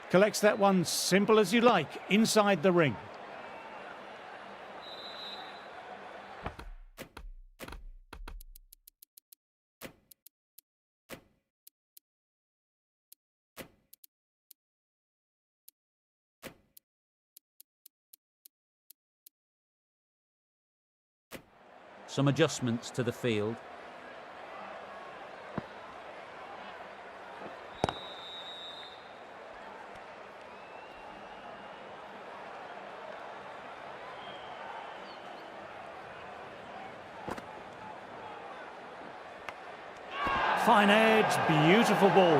Collects that one simple as you like, inside the ring. Some adjustments to the field. Fine edge, beautiful ball.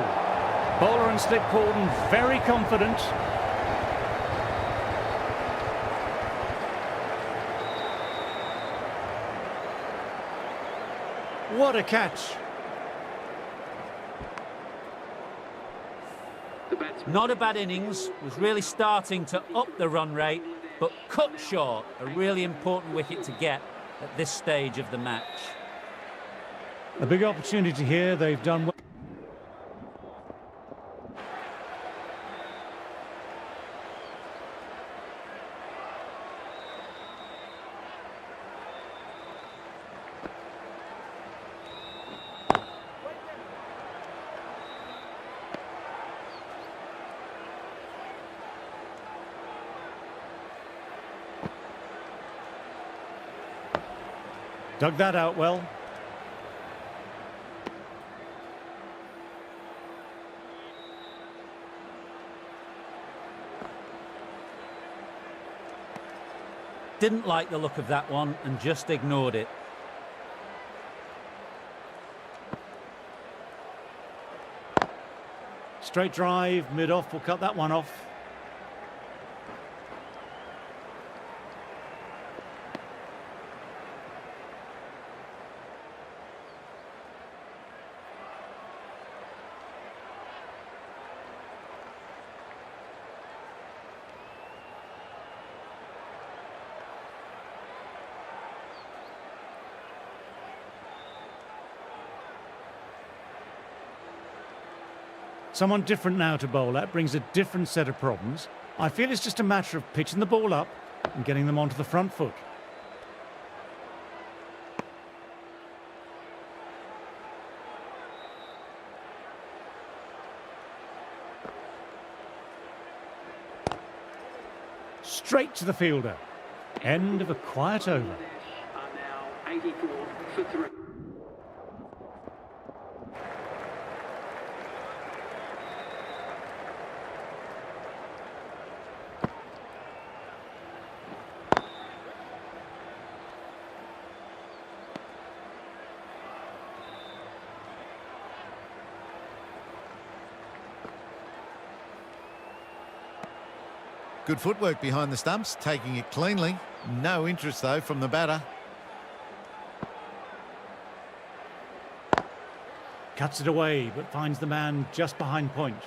Bowler and slip cordon, very confident. What a catch. Not a bad innings, was really starting to up the run rate, but cut short. A really important wicket to get at this stage of the match. A big opportunity here, they've done well. Dug that out well. Didn't like the look of that one and just ignored it. Straight drive, mid-off, will cut that one off. Someone different now to bowl. That brings a different set of problems. I feel it's just a matter of pitching the ball up and getting them onto the front foot. Straight to the fielder. End of a quiet over. Are now 84 for 3. Good footwork behind the stumps, taking it cleanly. No interest, though, from the batter. Cuts it away, but finds the man just behind point.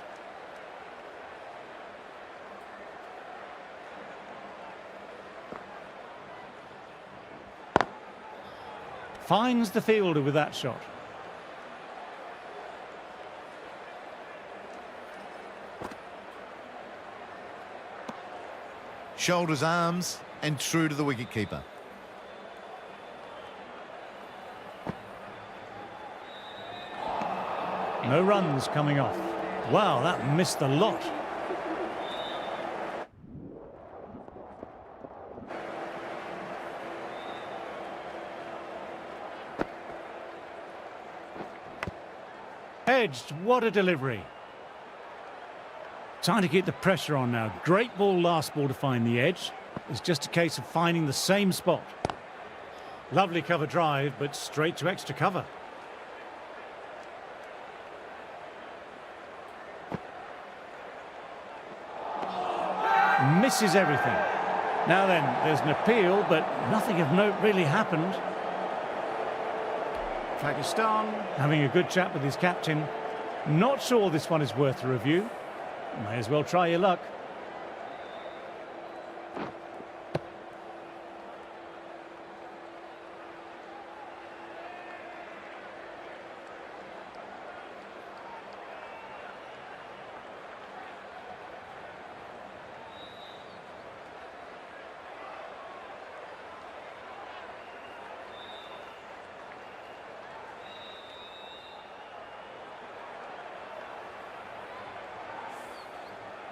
Finds the fielder with that shot. Shoulders, arms, and true to the wicketkeeper. No runs coming off. Wow, that missed the lot. Edged, what a delivery. Time to keep the pressure on now. Great ball, last ball to find the edge. It's just a case of finding the same spot. Lovely cover drive, but straight to extra cover. Misses everything. Now then, there's an appeal, but nothing of note really happened. Pakistan having a good chat with his captain. Not sure this one is worth a review. May as well try your luck.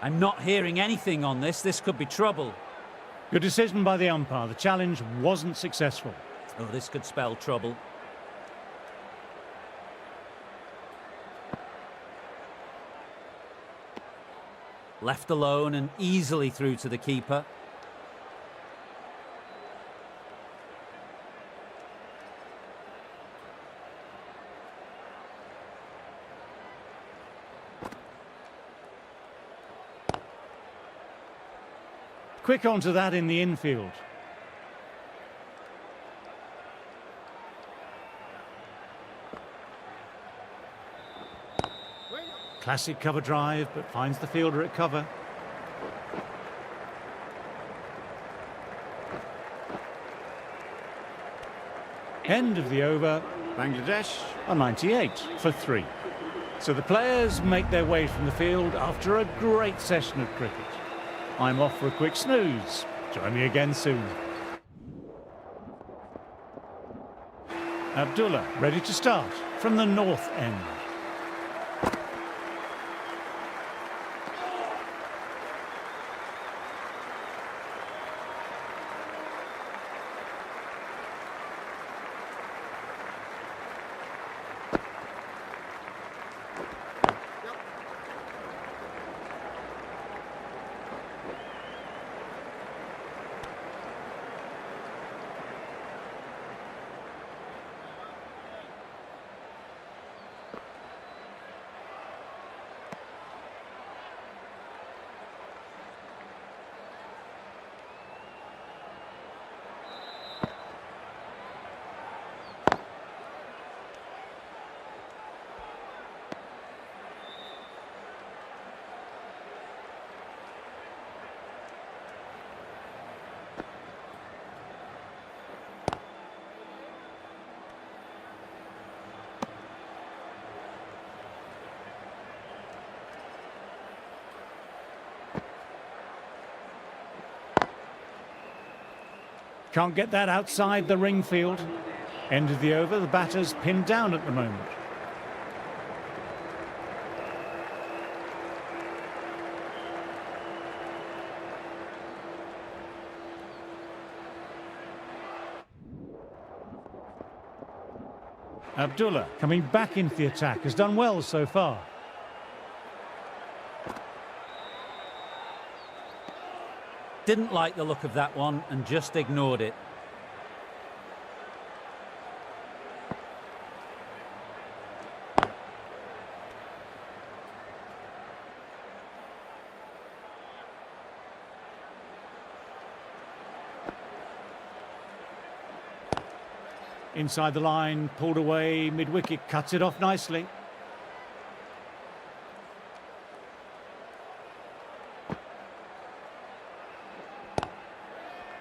I'm not hearing anything on this. This could be trouble. Good decision by the umpire. The challenge wasn't successful. Oh, this could spell trouble. Left alone and easily through to the keeper. Quick onto that in the infield. Classic cover drive, but finds the fielder at cover. End of the over. Bangladesh are 98 for 3. So the players make their way from the field after a great session of cricket. I'm off for a quick snooze. Join me again soon. Abdullah ready to start from the north end. Can't get that outside the ring field. End of the over, the batter's pinned down at the moment. Abdullah coming back into the attack, has done well so far. Didn't like the look of that one and just ignored it. Inside the line, pulled away, mid-wicket, cuts it off nicely.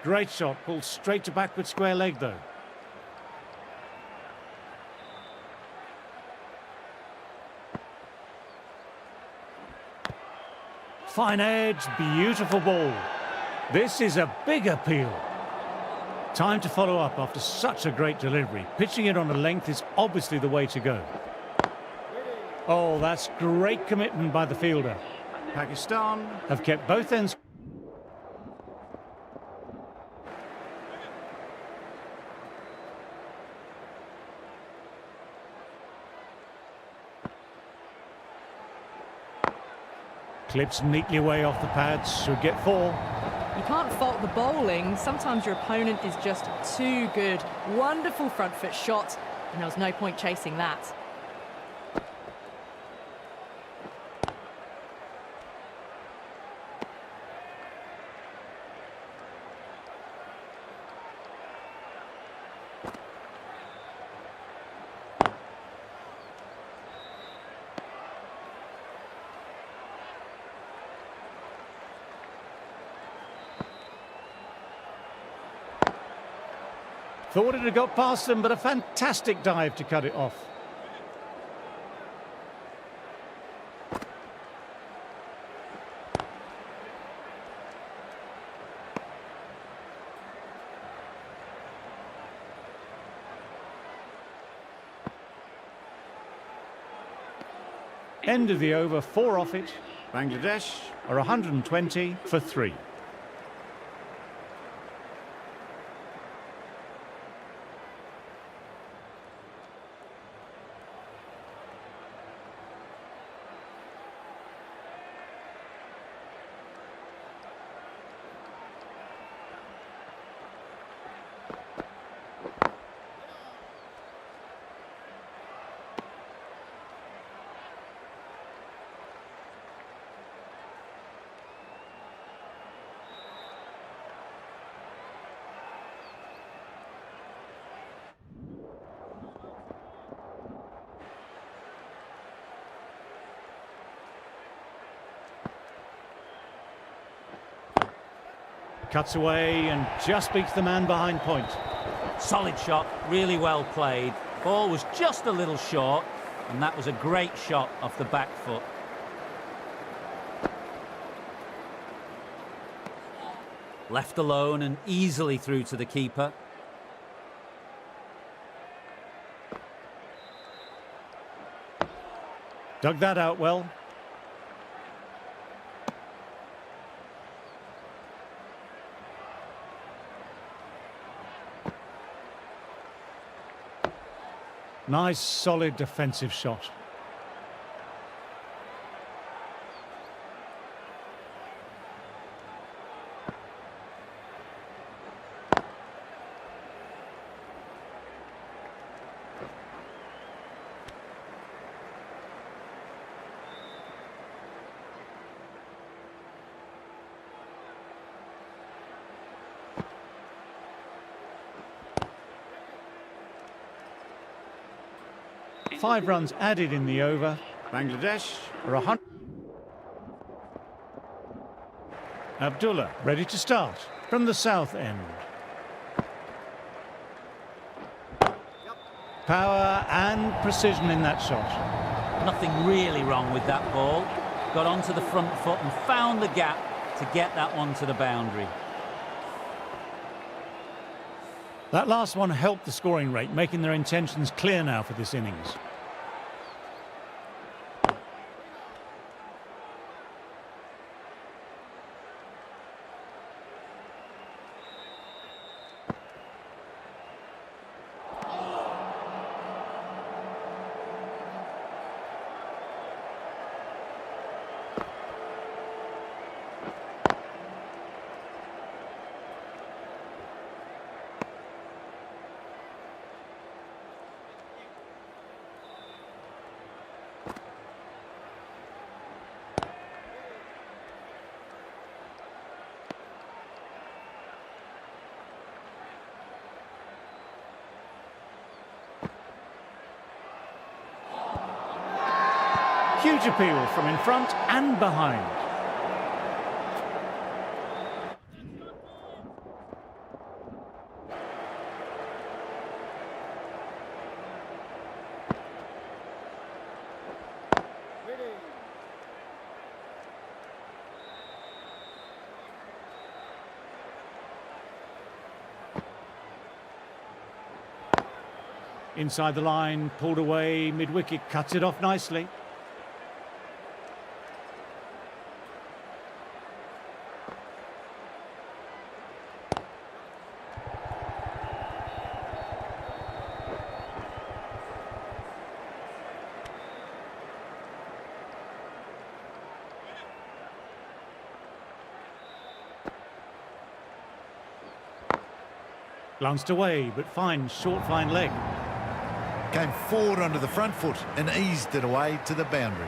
Great shot, pulled straight to backward square leg though. Fine edge, beautiful ball. This is a big appeal. Time to follow up after such a great delivery. Pitching it on a length is obviously the way to go. Oh, that's great commitment by the fielder. Pakistan have kept both ends. Clips neatly away off the pads, should get 4. You can't fault the bowling. Sometimes your opponent is just too good. Wonderful front foot shot, and there was no point chasing that. Thought it had got past them, but a fantastic dive to cut it off. End of the over, 4 off it. Bangladesh are 120 for 3. Cuts away and just beats the man behind point. Solid shot, really well played. Ball was just a little short, and that was a great shot off the back foot. Left alone and easily through to the keeper. Dug that out well. Nice, solid defensive shot. Five runs added in the over. Bangladesh are 100. Abdullah ready to start from the south end. Power and precision in that shot. Nothing really wrong with that ball. Got onto the front foot and found the gap to get that one to the boundary. That last one helped the scoring rate, making their intentions clear now for this innings. Huge appeal from in front and behind. Inside the line, pulled away, mid-wicket, cuts it off nicely. Glanced away, but finds short fine leg. Came forward onto the front foot and eased it away to the boundary.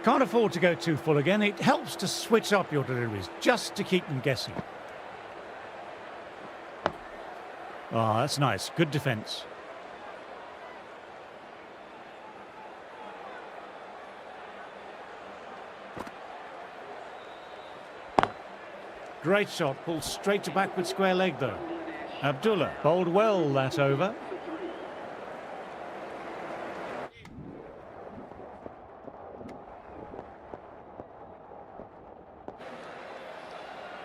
Can't afford to go too full again. It helps to switch up your deliveries, just to keep them guessing. Ah, that's nice. Good defence. Great shot, pulled straight to backward square leg though. Abdullah bowled well that over.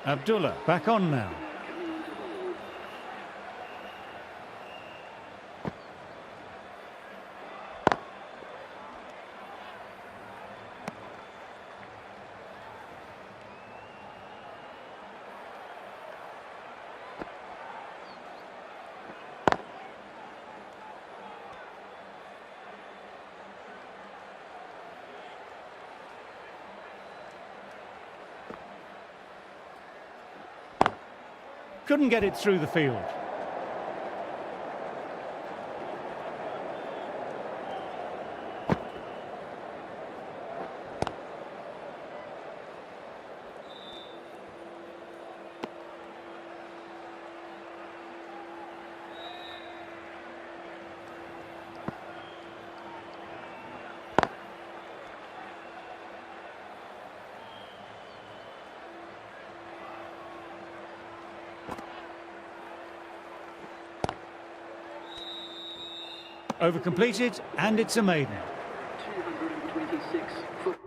Abdullah back on now. Couldn't get it through the field. Over completed, and it's a maiden. 226 foot.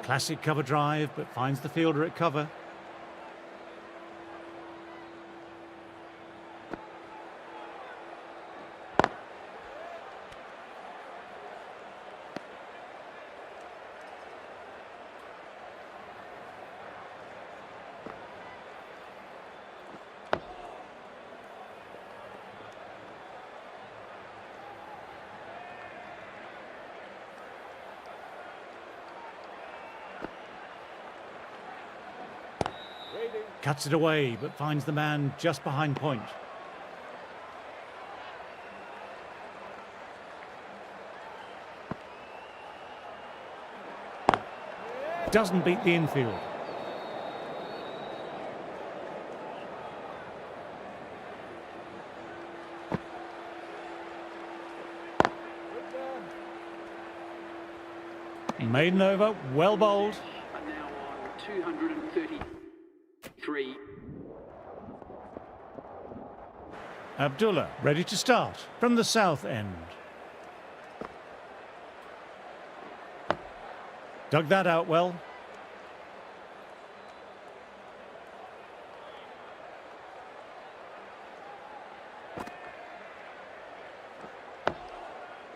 Classic cover drive, but finds the fielder at cover. Cuts it away, but finds the man just behind point. Doesn't beat the infield. Maiden over, well bowled. And now on 233. Abdullah ready to start from the south end. Dug that out well.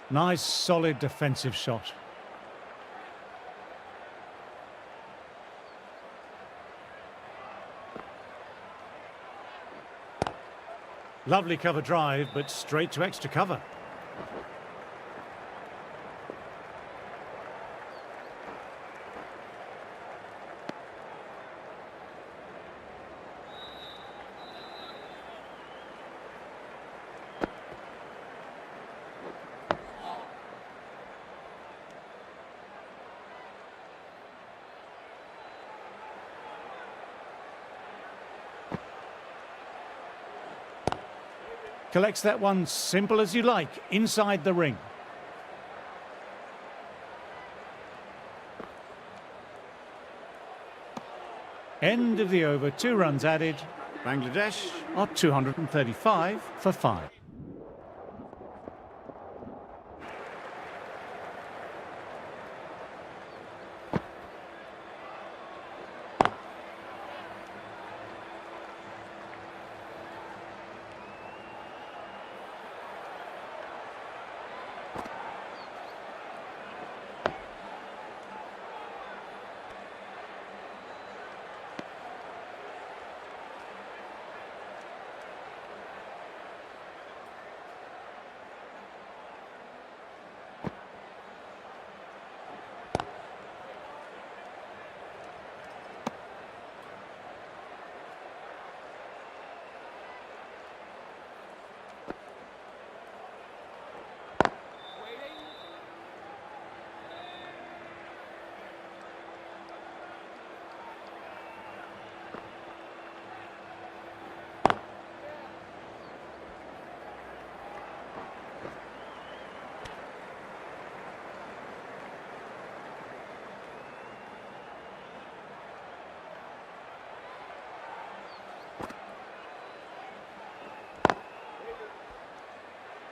Nice solid defensive shot. Lovely cover drive, but straight to extra cover. Collects that one simple as you like, inside the ring. End of the over, 2 runs added. Bangladesh are 235 for 5.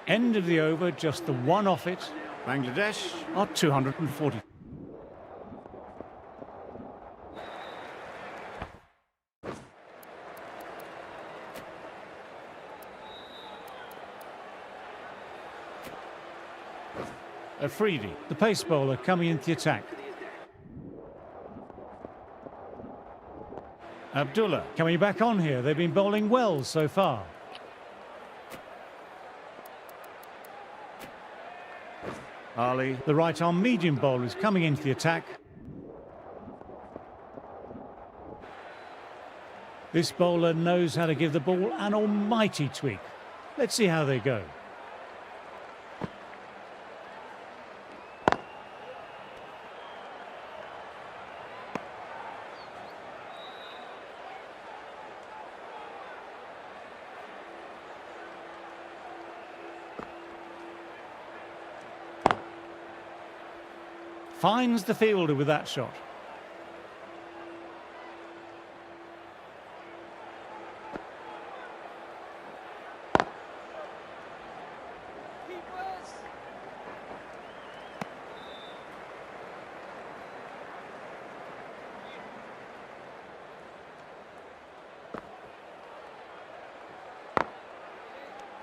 End of the over, just the one off it. Bangladesh are 240. Afridi, the pace bowler, coming into the attack. Abdullah coming back on here. They've been bowling well so far. Ali, the right-arm medium bowler, is coming into the attack. This bowler knows how to give the ball an almighty tweak. Let's see how they go. Finds the fielder with that shot.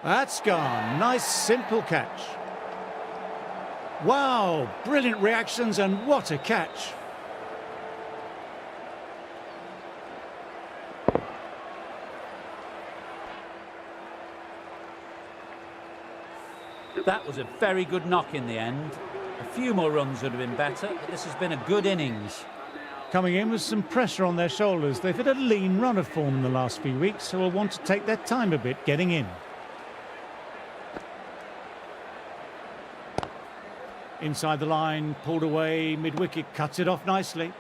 That's gone. Nice, simple catch. Wow, brilliant reactions and what a catch. That was a very good knock in the end. A few more runs would have been better, but this has been a good innings. Coming in with some pressure on their shoulders. They've had a lean run of form in the last few weeks, so will want to take their time a bit getting in. Inside the line, pulled away, mid-wicket, cuts it off nicely.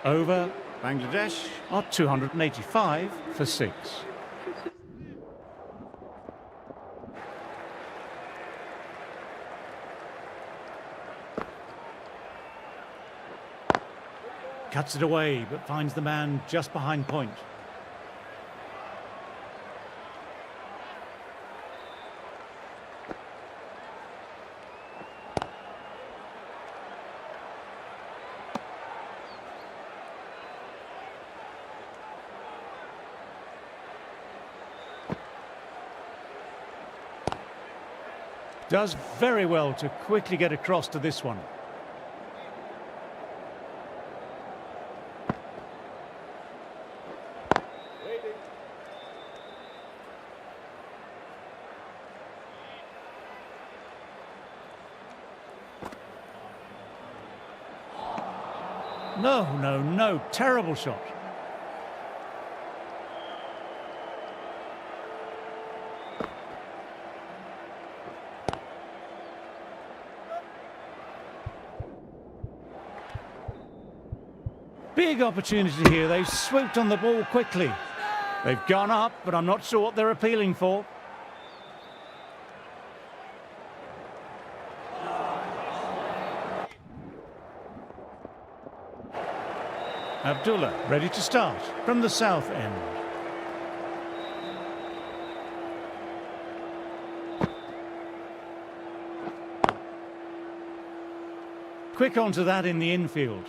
Over, Bangladesh are 285 for 6. Cuts it away, but finds the man just behind point. Does very well to quickly get across to this one. No, terrible shot. Big opportunity here. They've swooped on the ball quickly. They've gone up, but I'm not sure what they're appealing for. Abdullah ready to start from the south end. Quick onto that in the infield.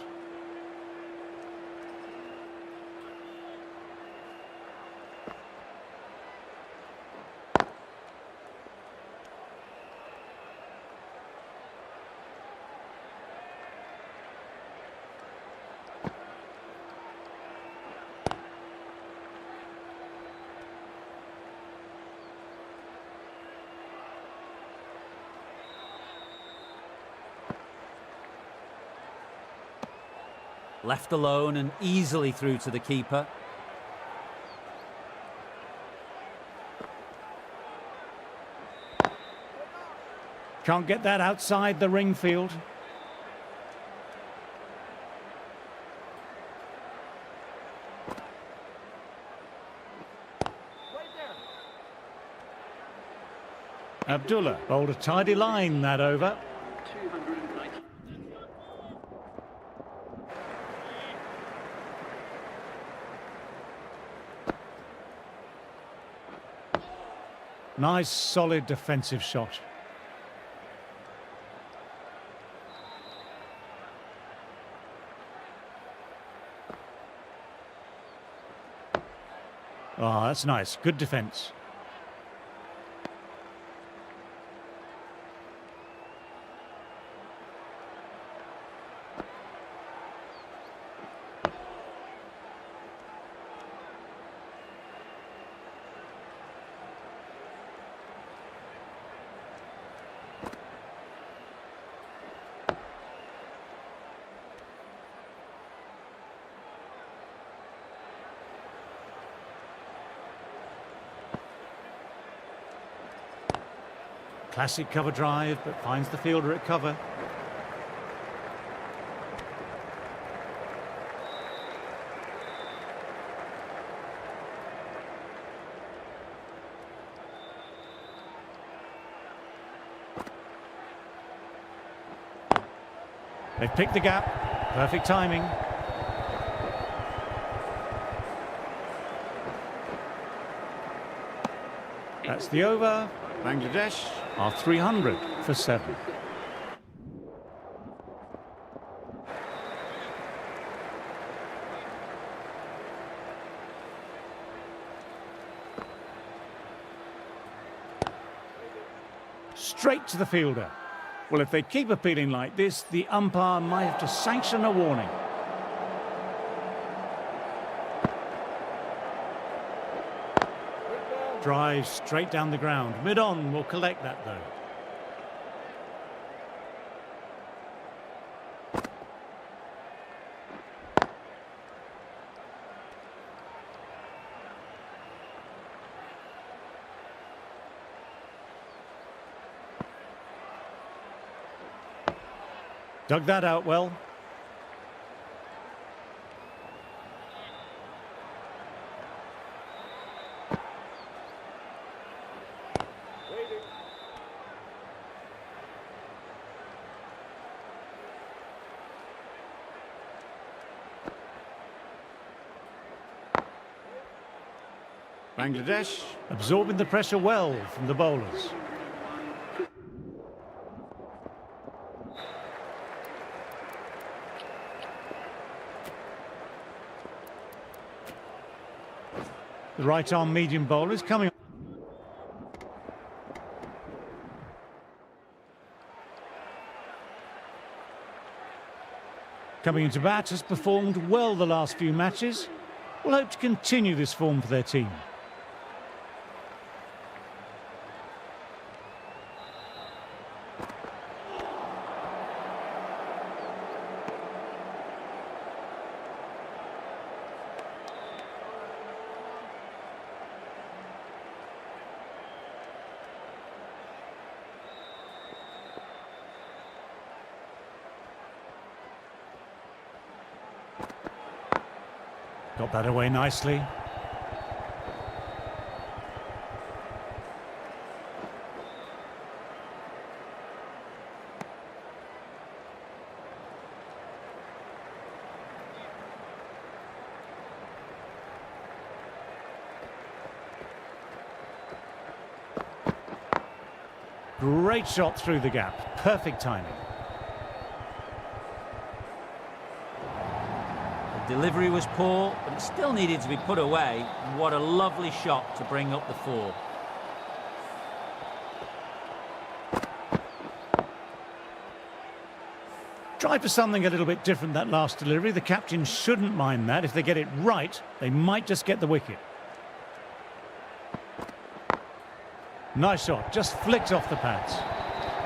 Left alone and easily through to the keeper. Can't get that outside the ring field. Abdullah bowled a tidy line that over. 290. Nice, solid defensive shot. Oh, that's nice. Good defence. Classic cover drive, but finds the fielder at cover. They've picked the gap. Perfect timing. That's the over. Bangladesh are 300 for 7. Straight to the fielder. Well, if they keep appealing like this, the umpire might have to sanction a warning. Drive straight down the ground. Mid-on will collect that, though. Dug that out well. Bangladesh absorbing the pressure well from the bowlers. The right arm medium bowler is coming. Coming into bat, has performed well the last few matches. Will hope to continue this form for their team. Got that away nicely. Great shot through the gap. Perfect timing. Delivery was poor, but it still needed to be put away. And what a lovely shot to bring up the 4. Tried for something a little bit different that last delivery. The captain shouldn't mind that. If they get it right, they might just get the wicket. Nice shot, just flicked off the pads.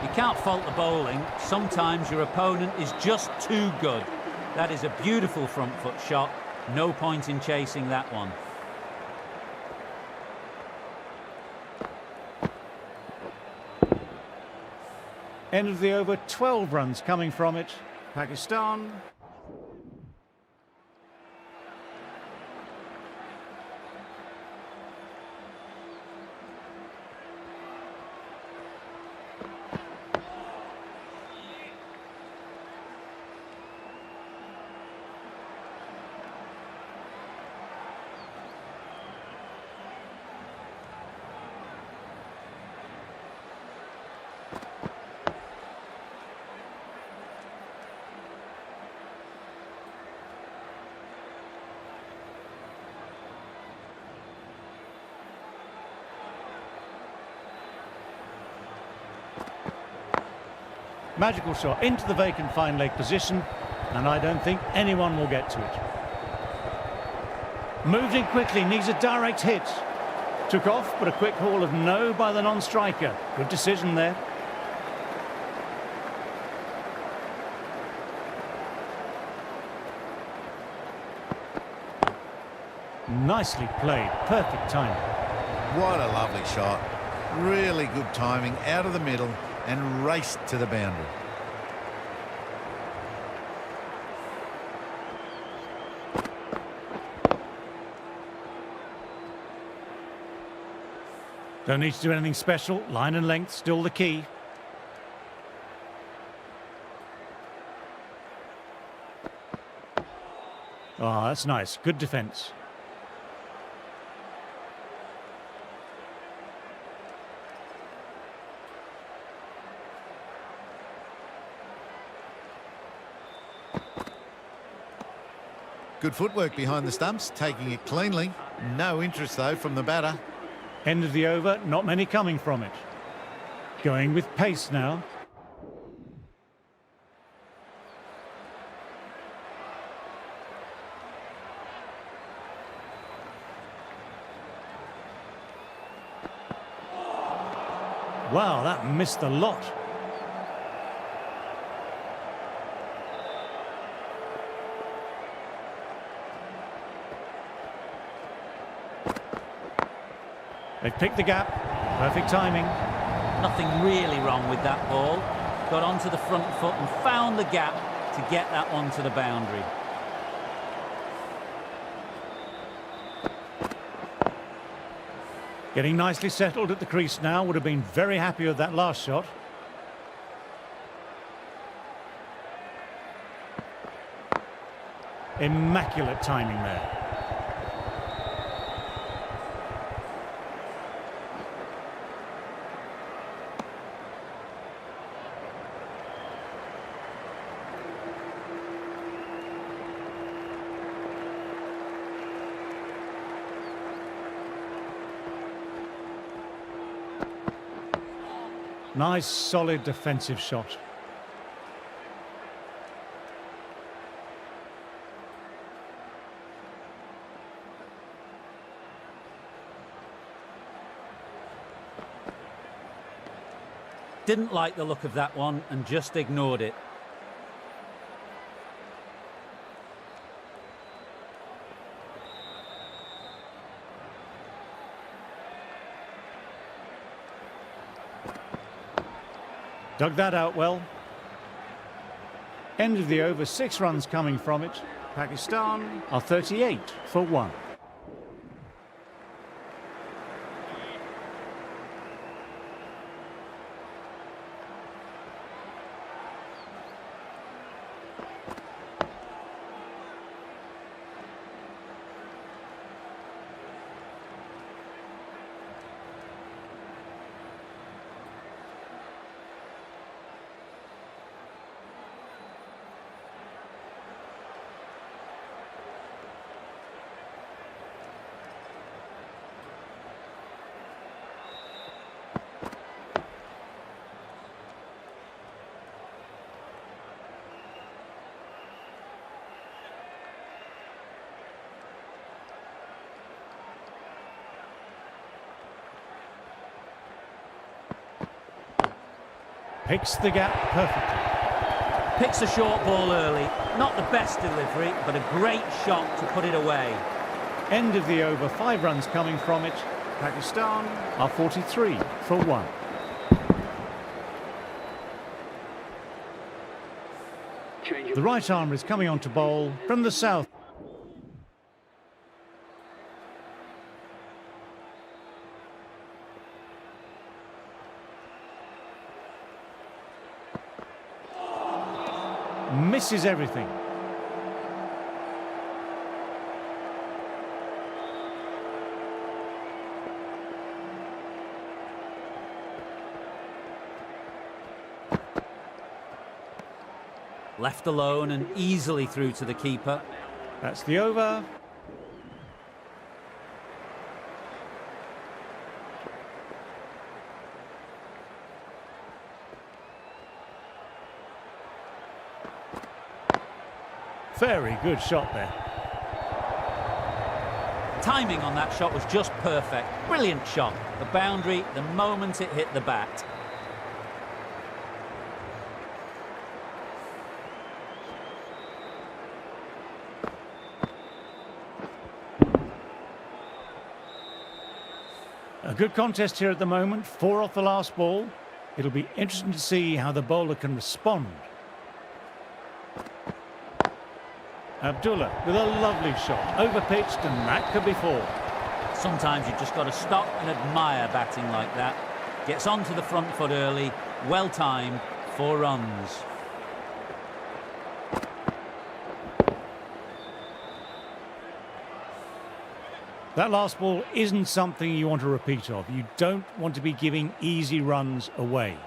You can't fault the bowling. Sometimes your opponent is just too good. That is a beautiful front foot shot. No point in chasing that one. End of the over, 12 runs coming from it. Pakistan. Magical shot into the vacant fine leg position, and I don't think anyone will get to it. Moved in quickly, needs a direct hit. Took off, but a quick haul of no by the non-striker. Good decision there. Nicely played, perfect timing. What a lovely shot. Really good timing, out of the middle and raced to the boundary. Don't need to do anything special. Line and length still the key. Oh, that's nice. Good defence. Good footwork behind the stumps, taking it cleanly. No interest, though, from the batter. End of the over, not many coming from it. Going with pace now. Wow, that missed a lot. They've picked the gap. Perfect timing. Nothing really wrong with that ball. Got onto the front foot and found the gap to get that one to the boundary. Getting nicely settled at the crease now. Would have been very happy with that last shot. Immaculate timing there. Nice, solid defensive shot. Didn't like the look of that one and just ignored it. Dug that out well. End of the over, 6 runs coming from it. Pakistan are 38 for 1. Picks the gap perfectly. Picks a short ball early. Not the best delivery, but a great shot to put it away. End of the over, 5 runs coming from it. Pakistan are 43 for 1. The right arm is coming on to bowl from the south. Misses everything. Left alone and easily through to the keeper. That's the over. Very good shot there. Timing on that shot was just perfect. Brilliant shot. The boundary the moment it hit the bat. A good contest here at the moment. 4 off the last ball. It'll be interesting to see how the bowler can respond. Abdullah with a lovely shot. Overpitched, and that could be 4. Sometimes you've just got to stop and admire batting like that. Gets onto the front foot early. Well timed. 4 runs. That last ball isn't something you want a repeat of. You don't want to be giving easy runs away.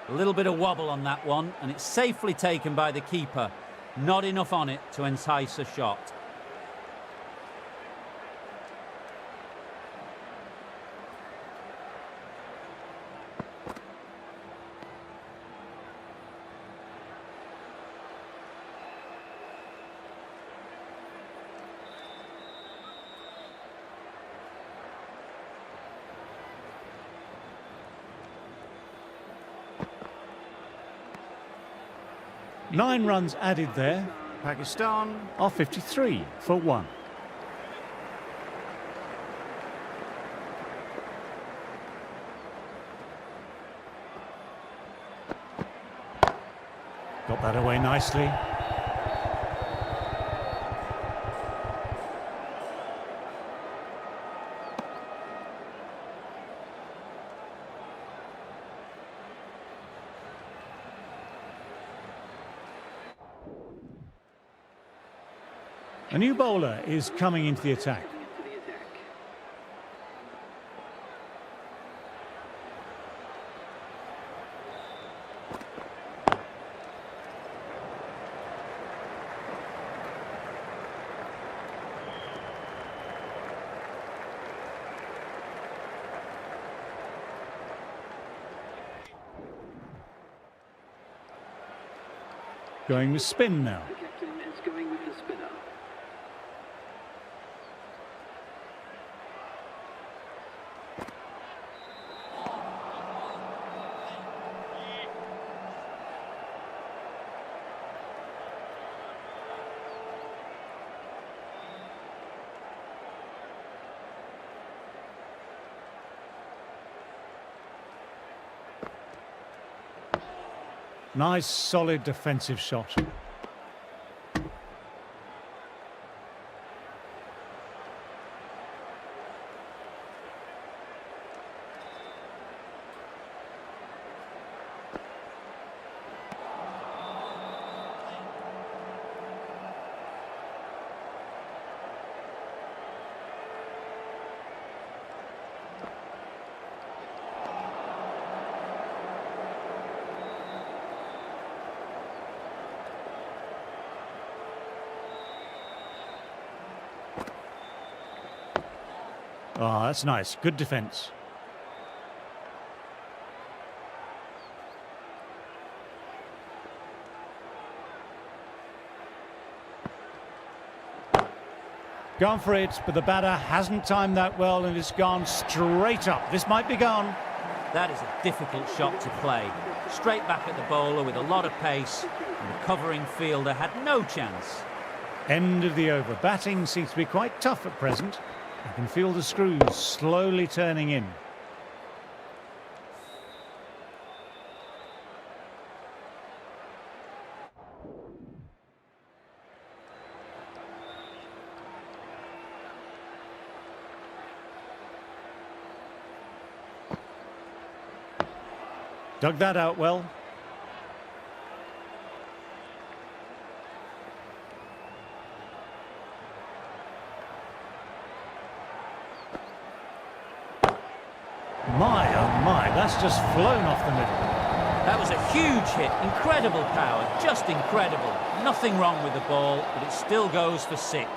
A little bit of wobble on that one, and it's safely taken by the keeper. Not enough on it to entice a shot. Nine runs added there. Pakistan are 53 for 1. Got that away nicely. A new bowler is coming into the attack. Going with spin now. The captain is going with the spinner. Nice, solid defensive shot. Oh, that's nice. Good defence. Gone for it, but the batter hasn't timed that well and it's gone straight up. This might be gone. That is a difficult shot to play. Straight back at the bowler with a lot of pace, and the covering fielder had no chance. End of the over. Batting seems to be quite tough at present. You can feel the screws slowly turning in. Dug that out well. My, oh my, that's just flown off the middle. That was a huge hit, incredible power, just incredible. Nothing wrong with the ball, but it still goes for 6.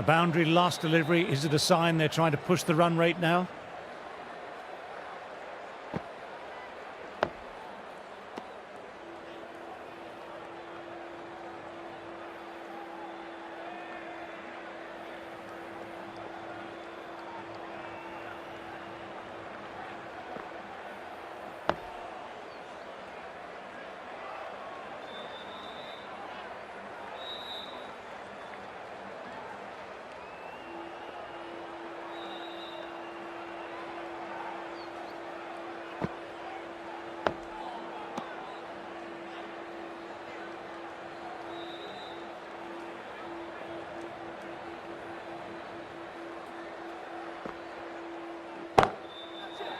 A boundary last delivery. Is it a sign they're trying to push the run rate now?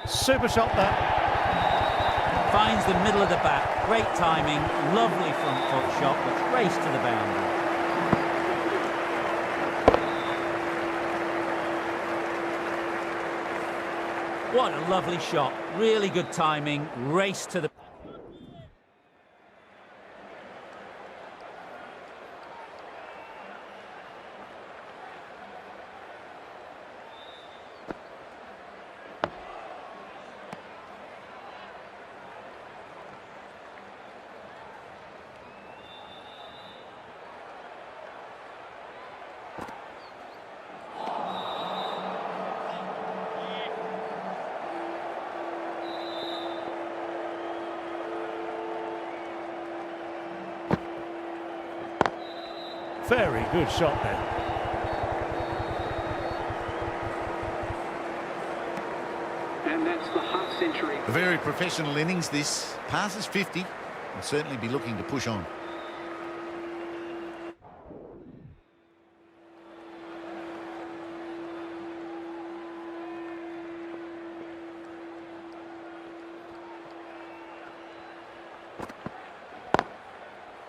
Super shot that. Finds the middle of the bat. Great timing. Lovely front foot shot, but raced to the boundary. What a lovely shot. Really good timing. Race to the... Very good shot there. And that's the half century. A very professional innings this. Passes 50. Will certainly be looking to push on.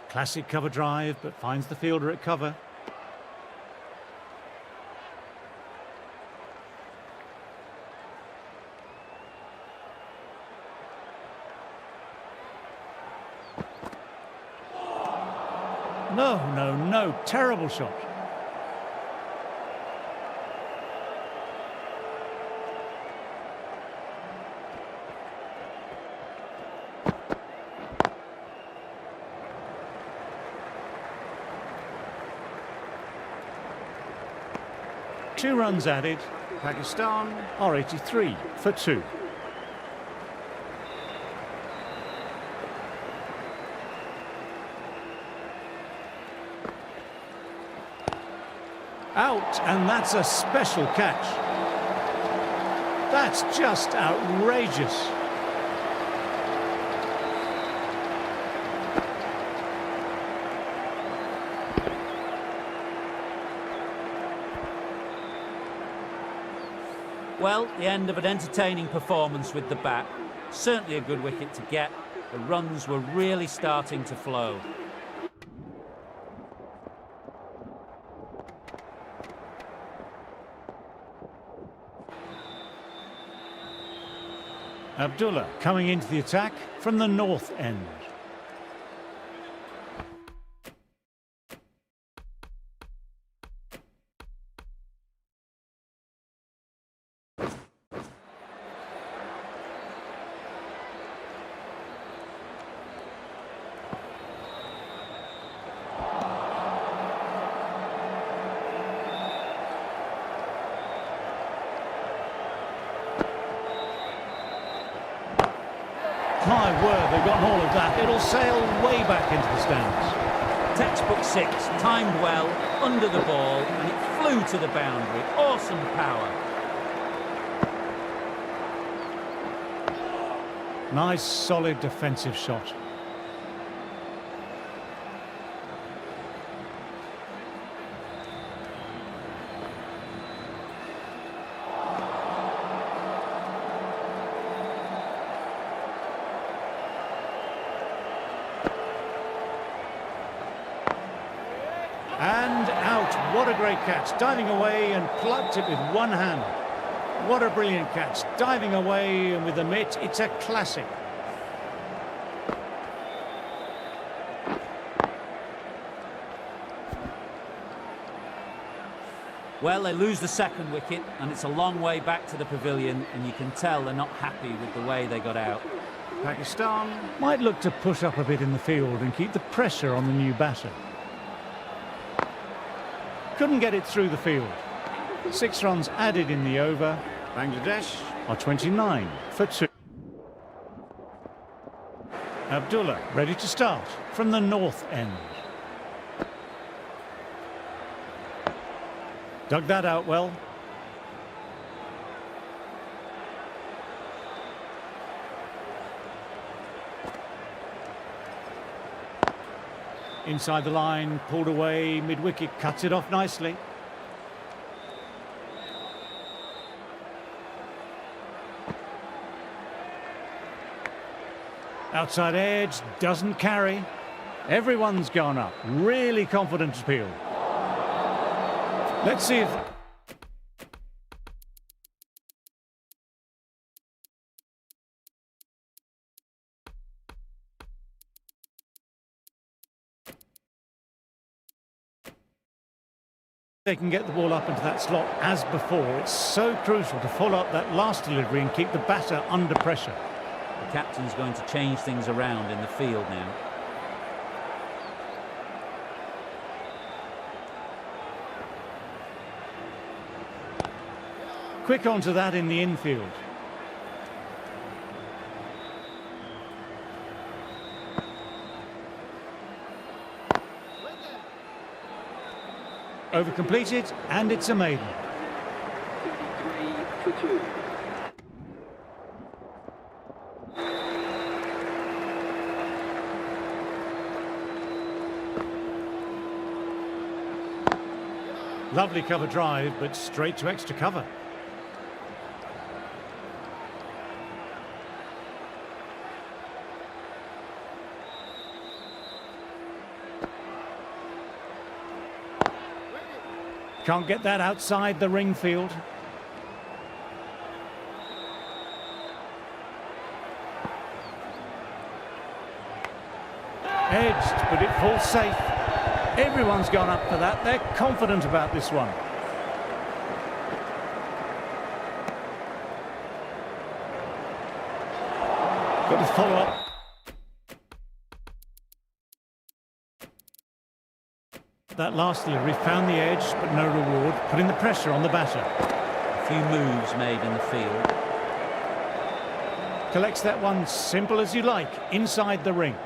Classic cover drive, but finds the fielder at cover. No, terrible shot. Two runs added. Pakistan are 83 for 2. Out, and that's a special catch. That's just outrageous. Well, the end of an entertaining performance with the bat. Certainly a good wicket to get. The runs were really starting to flow. Abdullah coming into the attack from the north end. My word, they've gotten all of that. It'll sail way back into the stands. Textbook 6, timed well, under the ball, and it flew to the boundary. Awesome power. Nice, solid defensive shot. And out. What a great catch. Diving away and plucked it with one hand. What a brilliant catch. Diving away and with the mitt, it's a classic. Well, they lose the second wicket, and it's a long way back to the pavilion, and you can tell they're not happy with the way they got out. Pakistan might look to push up a bit in the field and keep the pressure on the new batter. Couldn't get it through the field. 6 runs added in the over. Bangladesh are 29 for 2. Abdullah ready to start from the north end. Dug that out well. Inside the line, pulled away, mid-wicket, cuts it off nicely. Outside edge, doesn't carry. Everyone's gone up. Really confident appeal. Let's see if... they can get the ball up into that slot as before. It's so crucial to follow up that last delivery and keep the batter under pressure. The captain's going to change things around in the field now. Quick onto that in the infield. Over completed, and it's a maiden. 33 for 2. Lovely cover drive, but straight to extra cover. Can't get that outside the ring field. Edged, but it falls safe. Everyone's gone up for that. They're confident about this one. Got to follow up. That last delivery found the edge, but no reward, putting the pressure on the batter. A few moves made in the field. Collects that one simple as you like, inside the ring.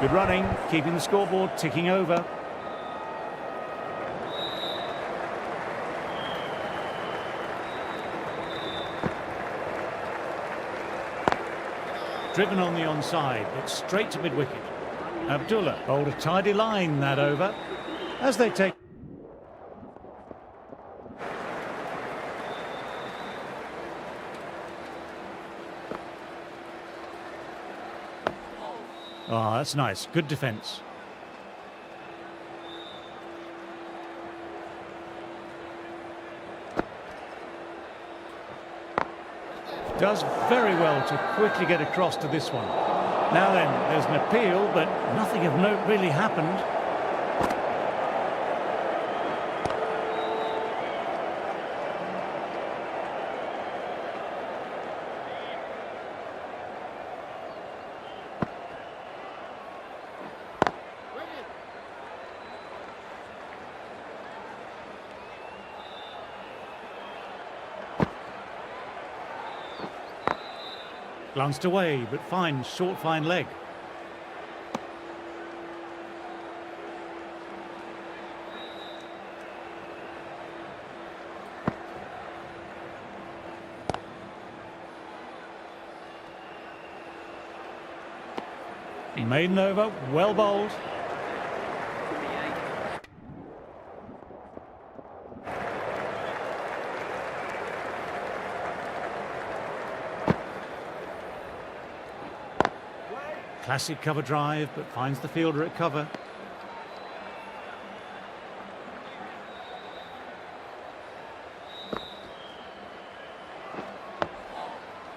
Good running, keeping the scoreboard ticking over. Driven on the onside, but straight to mid-wicket. Abdullah bowled a tidy line that over as they take... Oh, that's nice. Good defence. Does very well to quickly get across to this one. Now then, there's an appeal, but nothing of note really happened. Glanced away, but finds short, fine leg. Maiden over, well bowled. 48. Classic cover drive, but finds the fielder at cover.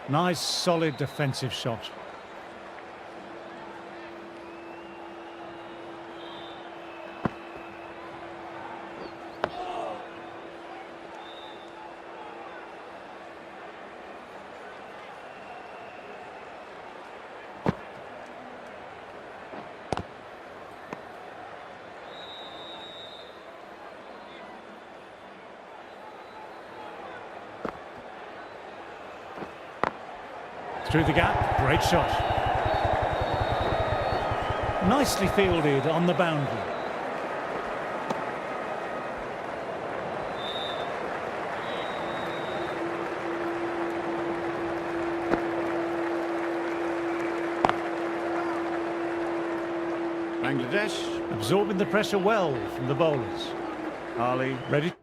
Nice, solid defensive shot. Through the gap, great shot. Nicely fielded on the boundary. Bangladesh. Absorbing the pressure well from the bowlers. Ali ready.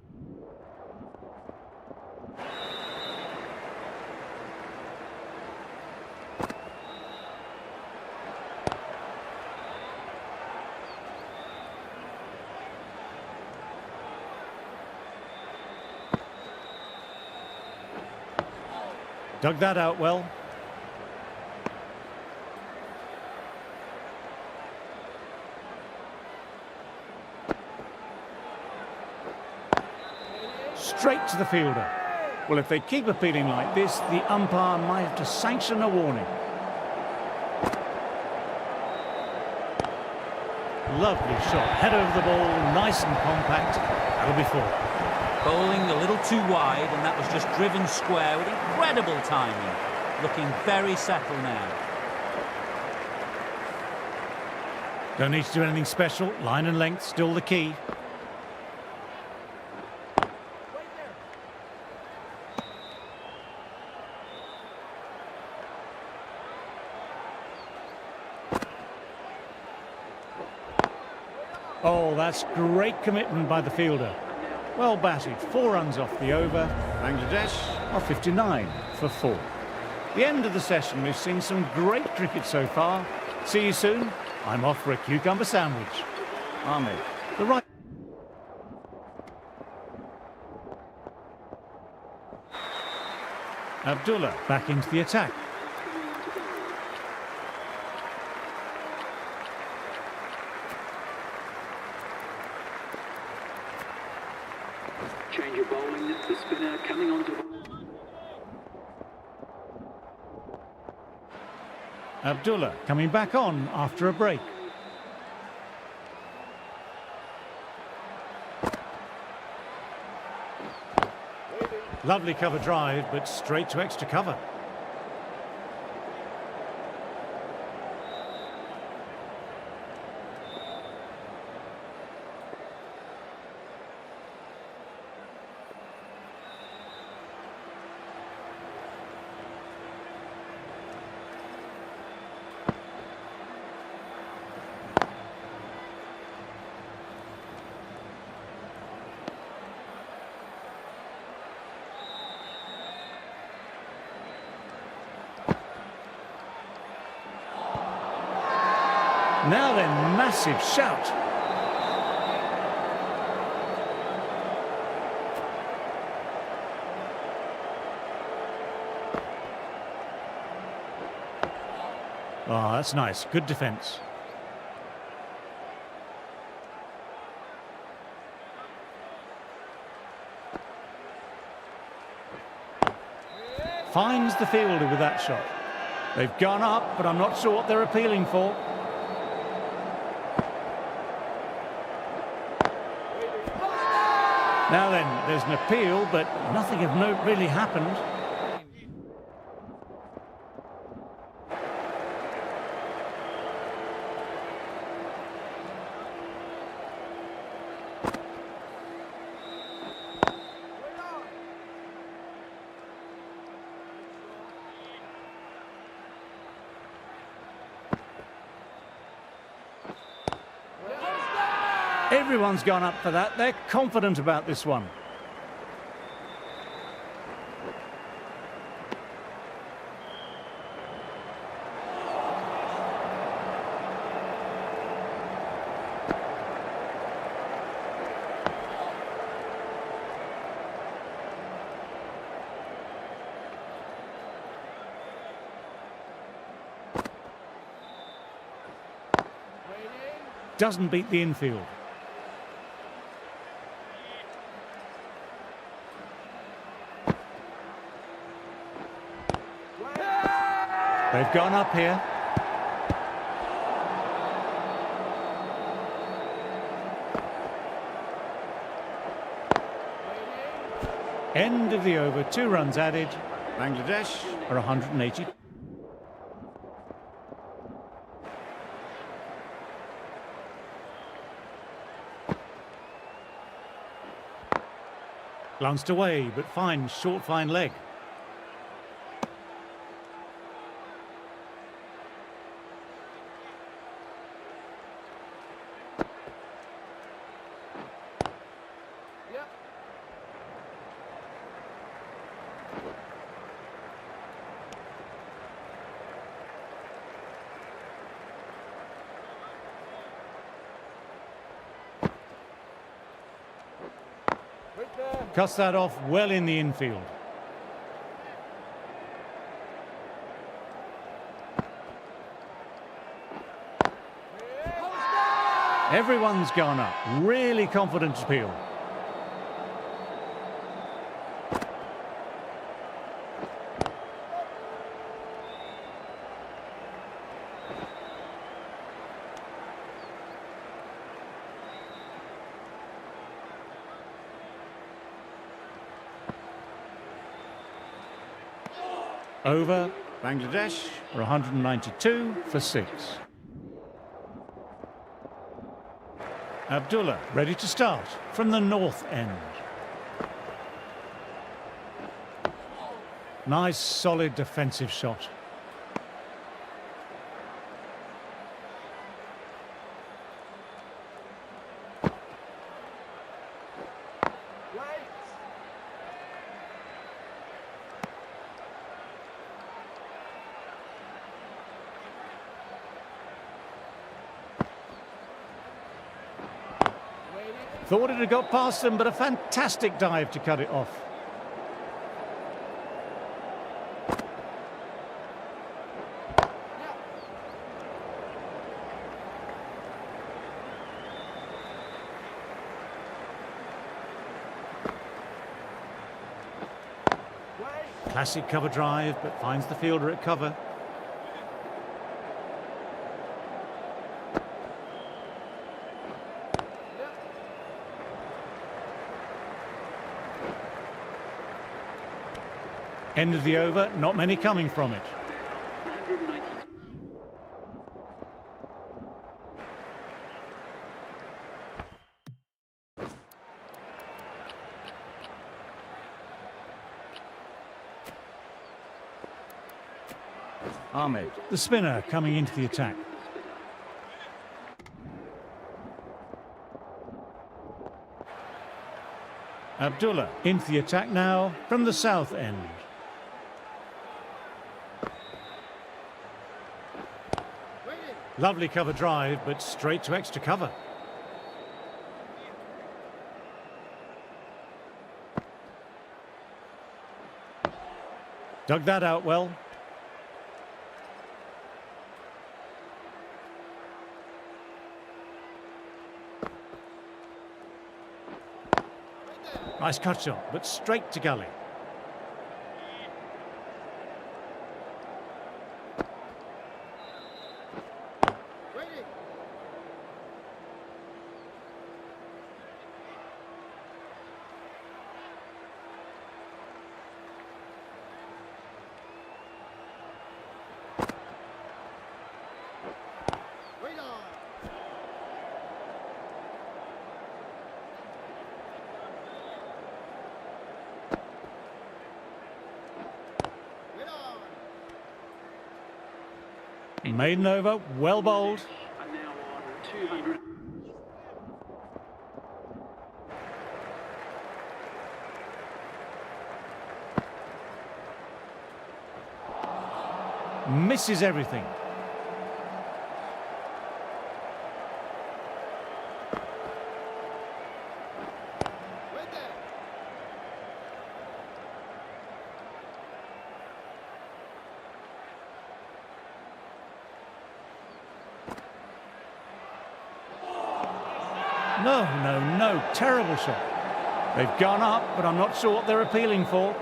Dug that out well. Straight to the fielder. Well, if they keep appealing like this, the umpire might have to sanction a warning. Lovely shot. Head over the ball, nice and compact. That'll be four. Bowling a little too wide, and that was just driven square with incredible timing. Looking very settled now. Don't need to do anything special. Line and length still the key. Oh, that's great commitment by the fielder. Well batted, 4 runs off the over. Bangladesh. Are 59 for 4. The end of the session. We've seen some great cricket so far. See you soon. I'm off for a cucumber sandwich. Ahmed, the right. Abdullah back into the attack. Change of bowling, the spinner coming on to... Abdullah coming back on after a break. Lovely cover drive, but straight to extra cover. Now then, massive shout. Oh, that's nice. Good defence. Finds the fielder with that shot. They've gone up, but I'm not sure what they're appealing for. Now then, there's an appeal, but nothing of note really happened. Everyone's gone up for that. They're confident about this one. doesn't beat the infield. They've gone up here. End of the over, 2 runs added. Bangladesh are 180. Glanced away, but finds short fine leg. Cuts that off well in the infield. Everyone's gone up. Really confident appeal. Over, Bangladesh are 192 for 6. Abdullah ready to start from the north end. Nice solid defensive shot. Thought it had got past them, but a fantastic dive to cut it off. Classic cover drive, but finds the fielder at cover. End of the over, not many coming from it. 190. Ahmed, the spinner, coming into the attack. Abdullah into the attack now from the south end. Lovely cover drive, but straight to extra cover. Dug that out well. Nice cut shot, but straight to gully. Maiden over, well bowled. And now on 200. Misses everything. No, no, no. Terrible shot. They've gone up, but I'm not sure what they're appealing for.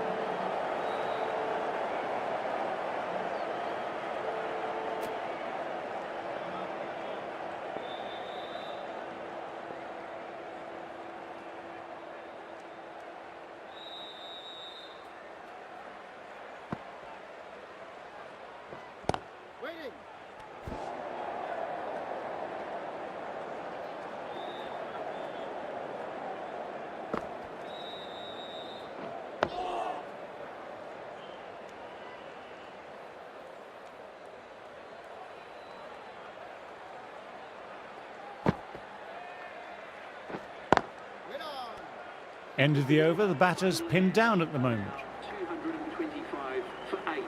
End of the over, the batter's pinned down at the moment. 225 for 8.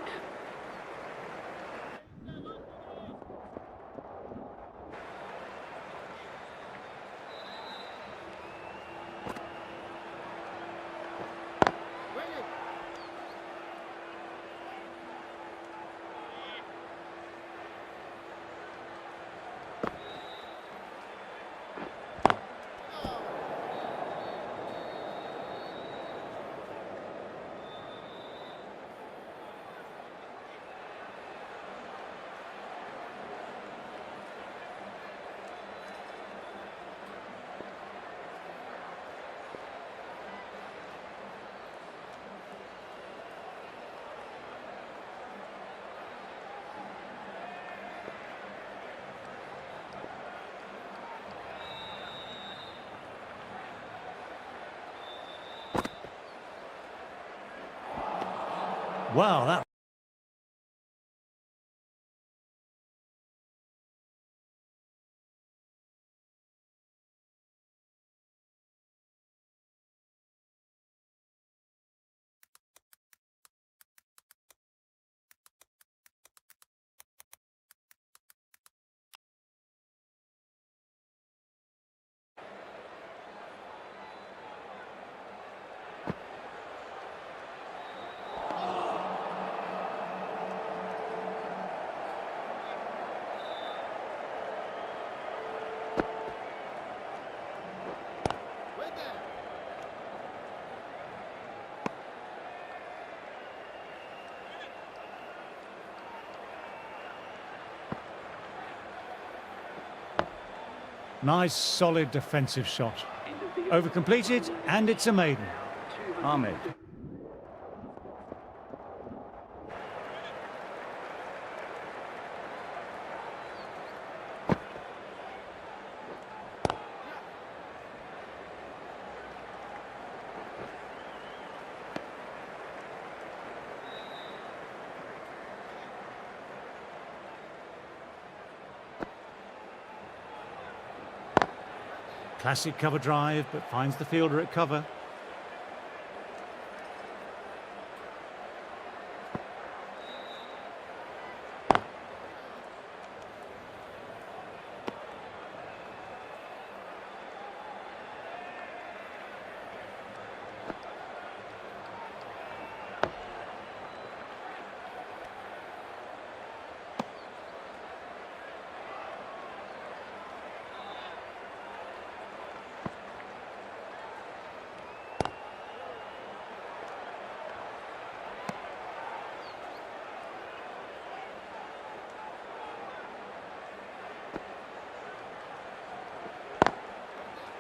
Wow, that... Nice, solid defensive shot. Over completed, and it's a maiden. Ahmed. Classic cover drive, but finds the fielder at cover.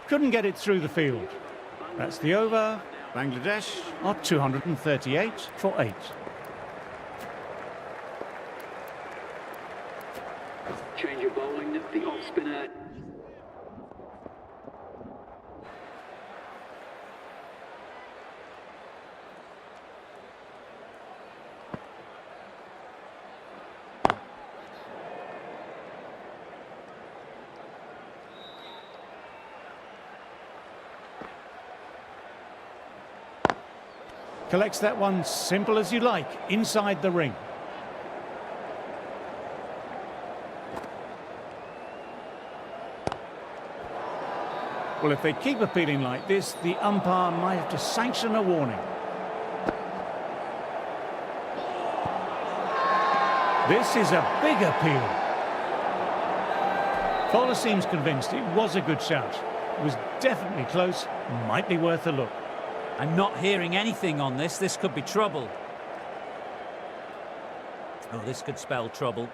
Couldn't get it through the field. That's the over. Bangladesh are 238 for 8. Change of bowling, the off spinner. Collects that one simple as you like, inside the ring. Well, if they keep appealing like this, the umpire might have to sanction a warning. This is a big appeal. Bowler seems convinced it was a good shout. was definitely close, might be worth a look. I'm not hearing anything on this. This could be trouble. Oh, this could spell trouble.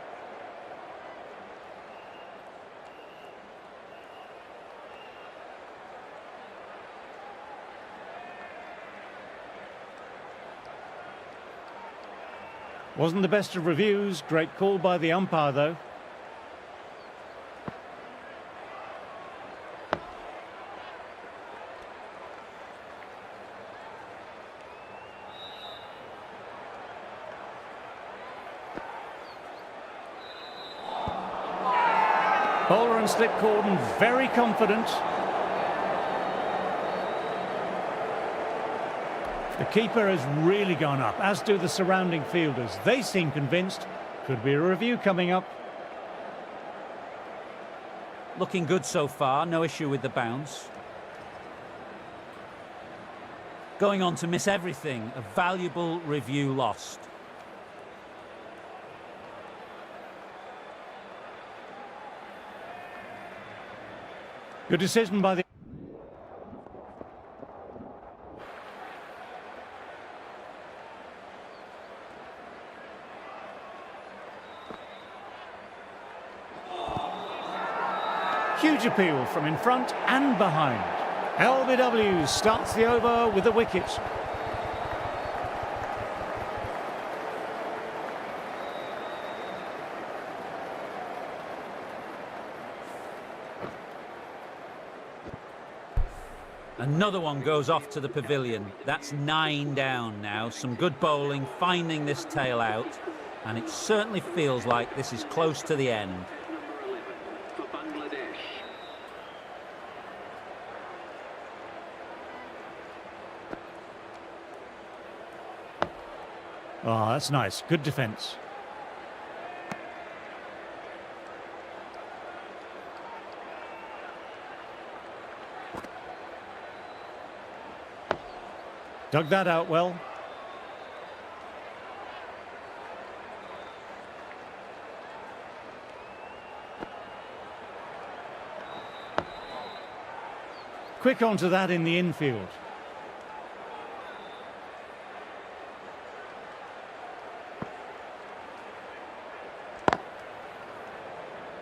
Wasn't the best of reviews. Great call by the umpire, though. Bowler and slip cordon, very confident. The keeper has really gone up, as do the surrounding fielders. They seem convinced. Could be a review coming up. Looking good so far, no issue with the bounce. Going on to miss everything, a valuable review lost. Good decision by the... Huge appeal from in front and behind. LBW starts the over with a wicket. Another one goes off to the pavilion. That's 9 down now. Some good bowling, finding this tail out. And it certainly feels like this is close to the end. For Bangladesh. Oh, that's nice. Good defence. Dug that out well. Quick onto that in the infield.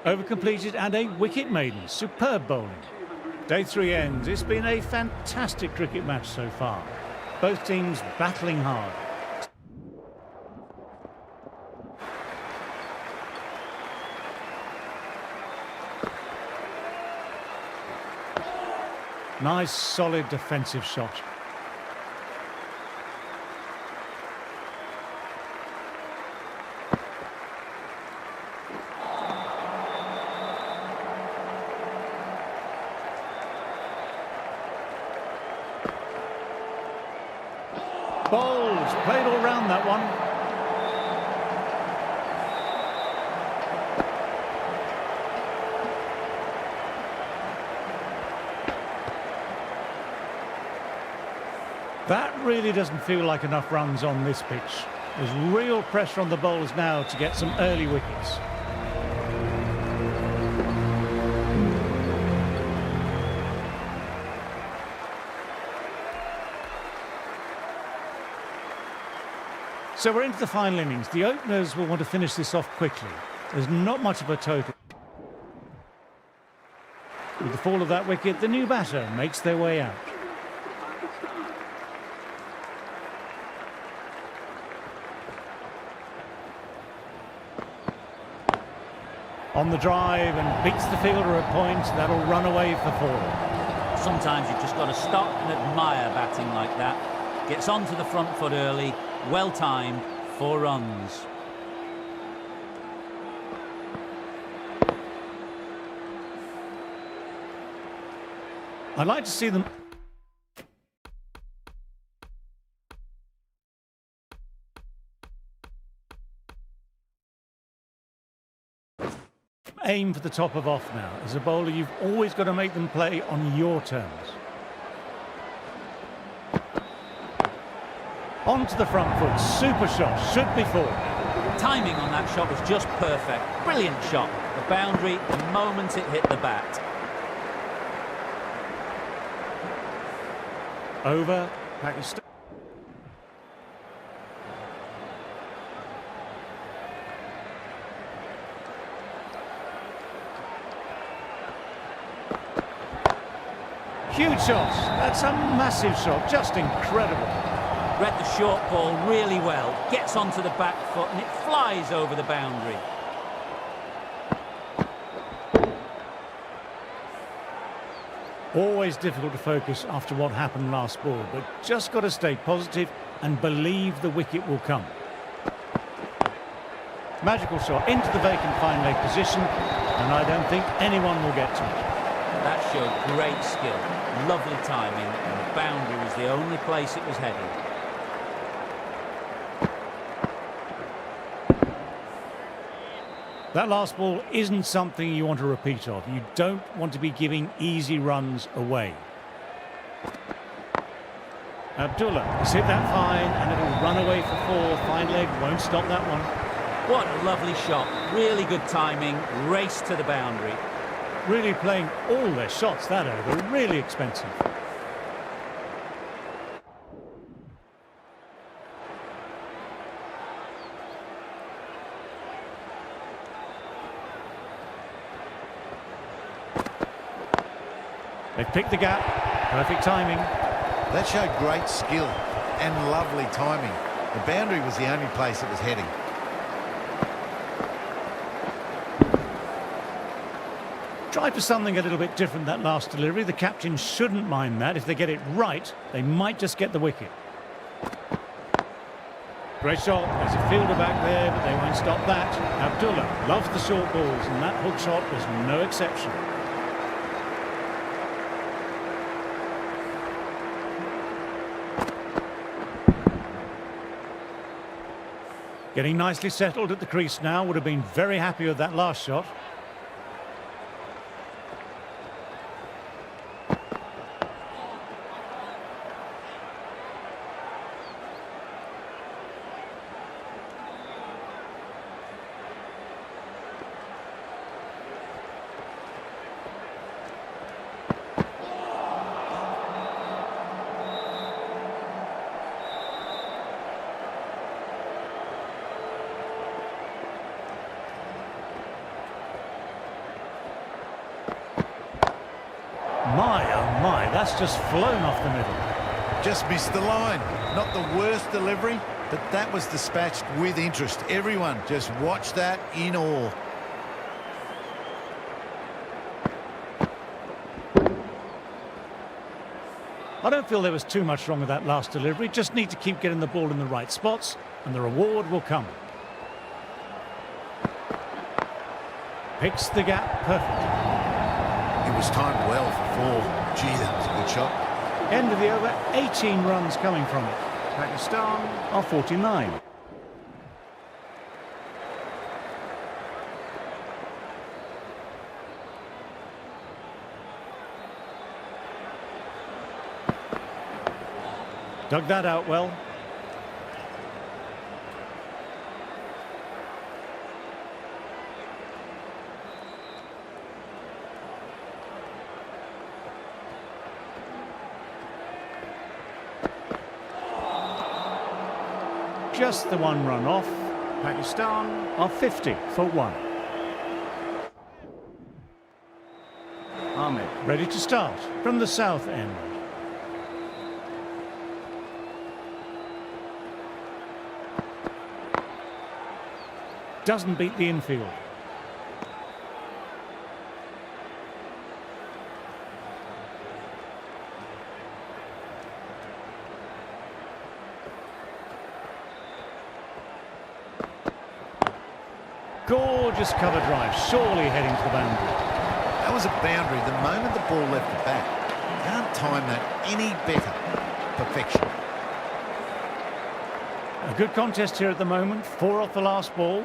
Over completed and a wicket maiden. Superb bowling. Day 3 ends. It's been a fantastic cricket match so far. Both teams battling hard. Nice, solid defensive shot. Bowls, played all round that one. That really doesn't feel like enough runs on this pitch. There's real pressure on the bowlers now to get some early wickets. So we're into the final innings. The openers will want to finish this off quickly. There's not much of a total. With the fall of that wicket, the new batter makes their way out. On the drive and beats the fielder at point. That'll run away for 4. Sometimes you've just got to stop and admire batting like that. Gets onto the front foot early, well timed, 4 runs. I'd like to see them aim for the top of off now. As a bowler, you've always got to make them play on your terms. Onto the front foot, super shot, should be 4. Timing on that shot was just perfect. Brilliant shot. The boundary the moment it hit the bat. Over. Pakistan. Huge shots. That's a massive shot. Just incredible. Read the short ball really well, gets onto the back foot and it flies over the boundary. Always difficult to focus after what happened last ball, but just got to stay positive and believe the wicket will come. Magical shot into the vacant fine leg position, and I don't think anyone will get to it. That showed great skill, lovely timing, and the boundary was the only place it was heading. That last ball isn't something you want to repeat of. You don't want to be giving easy runs away. Abdullah has hit that fine and it'll run away for 4. Fine leg won't stop that one. What a lovely shot, really good timing, race to the boundary. Really playing all their shots that over, really expensive. They've picked the gap, perfect timing. That showed great skill and lovely timing. The boundary was the only place it was heading. Tried for something a little bit different that last delivery. The captain shouldn't mind that. If they get it right, they might just get the wicket. Great shot. There's a fielder back there, but they won't stop that. Abdullah loves the short balls, and that hook shot was no exception. Getting nicely settled at the crease now. Would have been very happy with that last shot. My, oh my, that's just flown off the middle. Just missed the line. Not the worst delivery, but that was dispatched with interest. Everyone just watched that in awe. I don't feel there was too much wrong with that last delivery. Just need to keep getting the ball in the right spots, and the reward will come. Picks the gap perfect. It was timed well for 4. Gee, that was a good shot. End of the over, 18 runs coming from it. Pakistan are 49. Dug that out well. Just the 1 run off. Pakistan are 50 for 1. Ahmed ready to start from the south end. Doesn't beat the infield. Gorgeous cover drive, surely heading to the boundary. That was a boundary the moment the ball left the bat. Can't time that any better. Perfection. A good contest here at the moment, 4 off the last ball.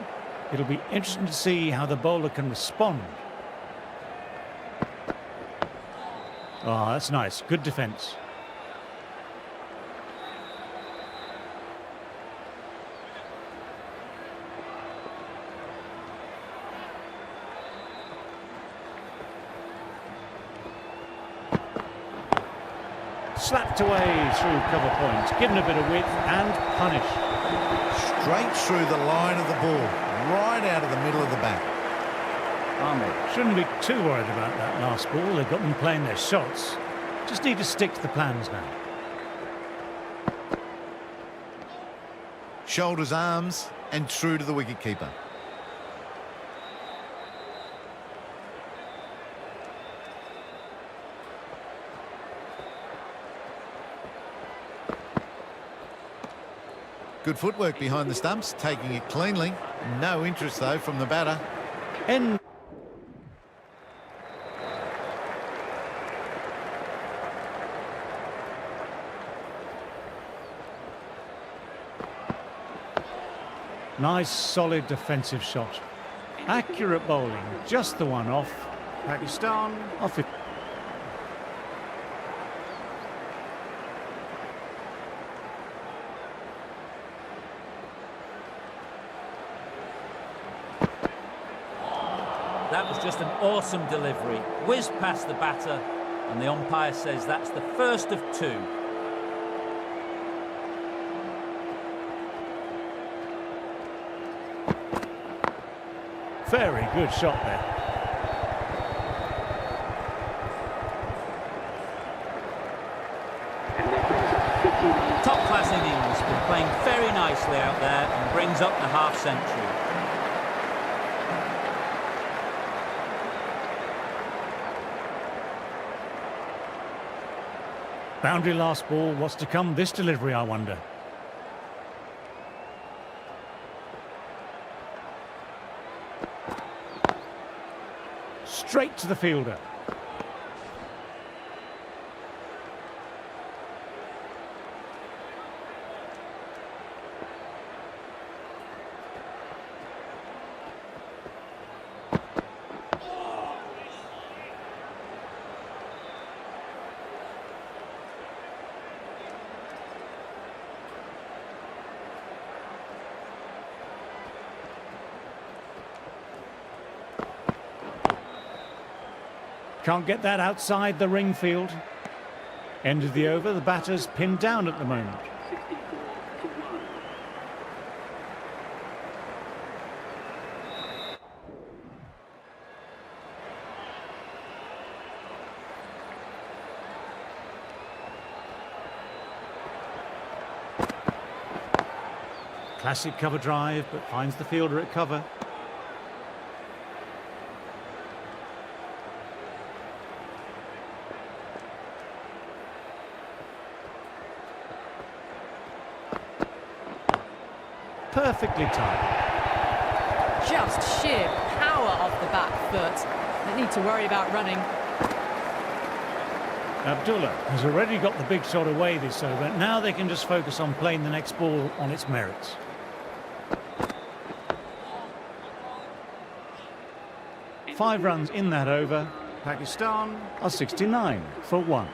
It'll be interesting to see how the bowler can respond. Oh, that's nice. Good defence. slapped away through cover points, given a bit of width and punished. Straight through the line of the ball, right out of the middle of the back. Ahmed shouldn't be too worried about that last ball. They've got them playing their shots. Just need to stick to the plans now. Shoulders, arms, and true to the wicketkeeper. Good footwork behind the stumps, taking it cleanly. No interest, though, from the batter. End. Nice, solid defensive shot. Accurate bowling, just the one off. Pakistan off it. That was just an awesome delivery. Whizzed past the batter, and the umpire says that's the first of two. Very good shot there. Top-class innings, been playing very nicely out there and brings up the half-century. Boundary last ball. What's to come this delivery, I wonder? Straight to the fielder. Can't get that outside the ring field. End of the over, the batter's pinned down at the moment. 64 for 1. Classic cover drive, but finds the fielder at cover. Perfectly timed. Just sheer power off the back foot. Don't need to worry about running. Abdullah has already got the big shot away this over. Now they can just focus on playing the next ball on its merits. Five runs in that over. Pakistan are 69 for 1.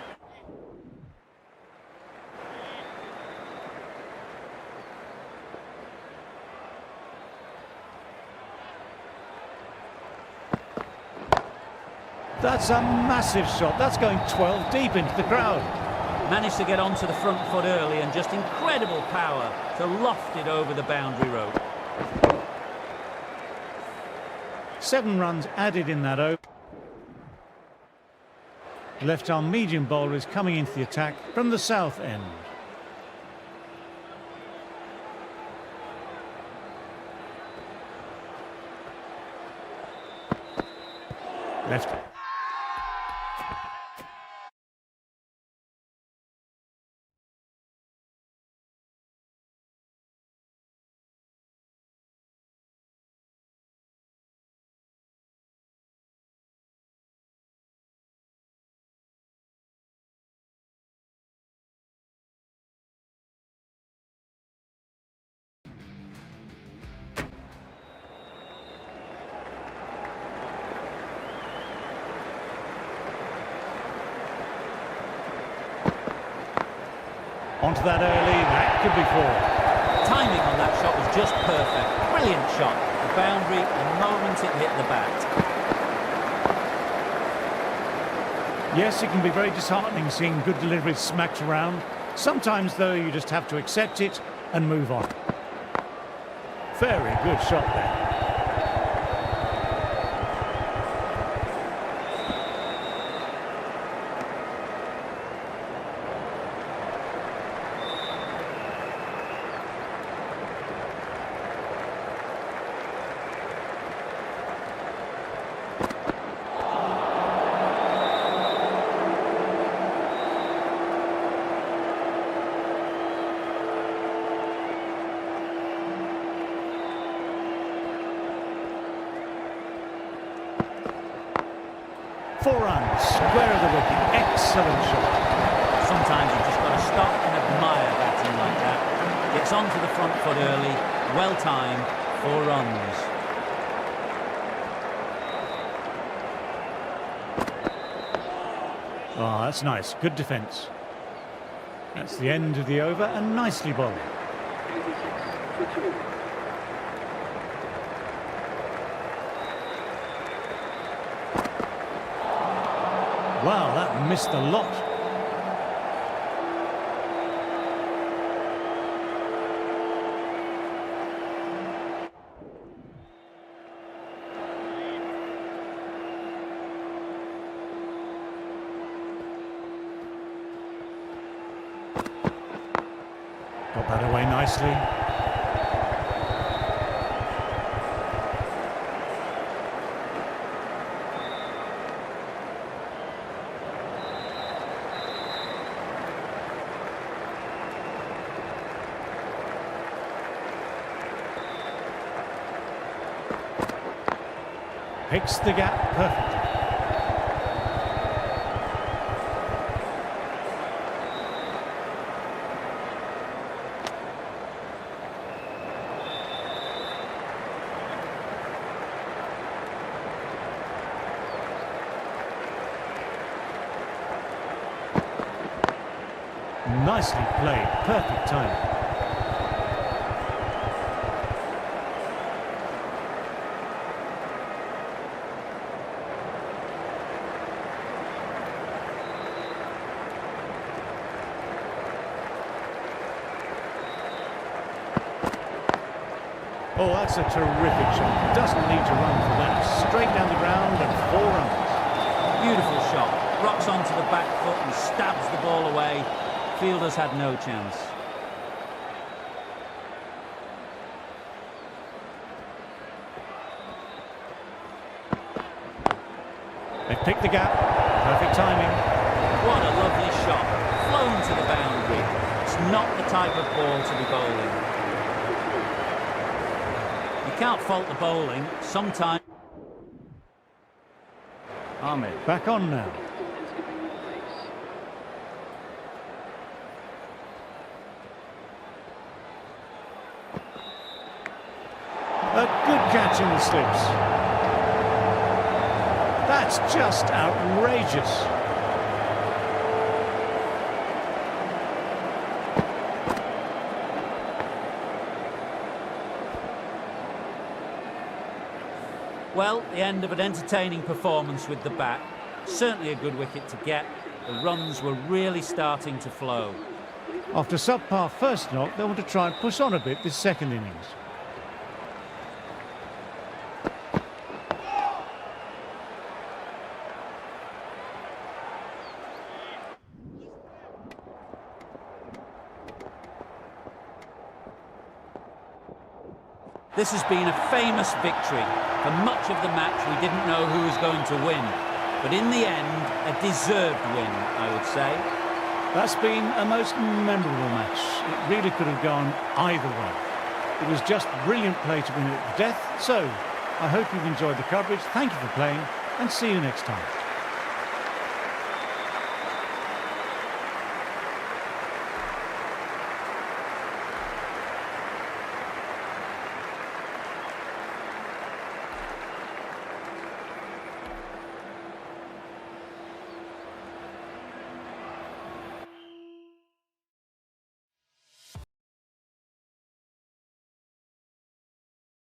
That's a massive shot. That's going 12 deep into the crowd. Managed to get onto the front foot early and just incredible power to loft it over the boundary rope. 7 runs added in that over. Left-arm medium bowler is coming into the attack from the south end. Left. Onto that early, that could be 4. Timing on that shot was just perfect. Brilliant shot. The boundary the moment it hit the bat. Yes, it can be very disheartening seeing good deliveries smacked around. Sometimes, though, you just have to accept it and move on. Very good shot there. Four runs, square of the wicket. Excellent shot. Sometimes you've just got to stop and admire batting like that. Gets onto the front foot early, well timed, 4 runs. Oh, that's nice. Good defence. That's the end of the over and nicely bowled. 86 for 2. Wow, that missed a lot. Got that away nicely. Picks the gap perfectly. Nicely played, perfect timing. Oh, that's a terrific shot. Doesn't need to run for that. Straight down the ground and 4 runs. Beautiful shot. Rocks onto the back foot and stabs the ball away. Fielders had no chance. They've picked the gap. Perfect timing. What a lovely shot. Flown to the boundary. It's not the type of ball to be bowling. You can't fault the bowling. Sometimes... Ahmed back on now. A good catch in the slips. That's just outrageous. Well, the end of an entertaining performance with the bat. Certainly a good wicket to get. The runs were really starting to flow. After subpar first knock, they want to try and push on a bit this second innings. This has been a famous victory. For much of the match, we didn't know who was going to win. But in the end, a deserved win, I would say. That's been a most memorable match. It really could have gone either way. It was just brilliant play to win it to death. So, I hope you've enjoyed the coverage. Thank you for playing, and see you next time.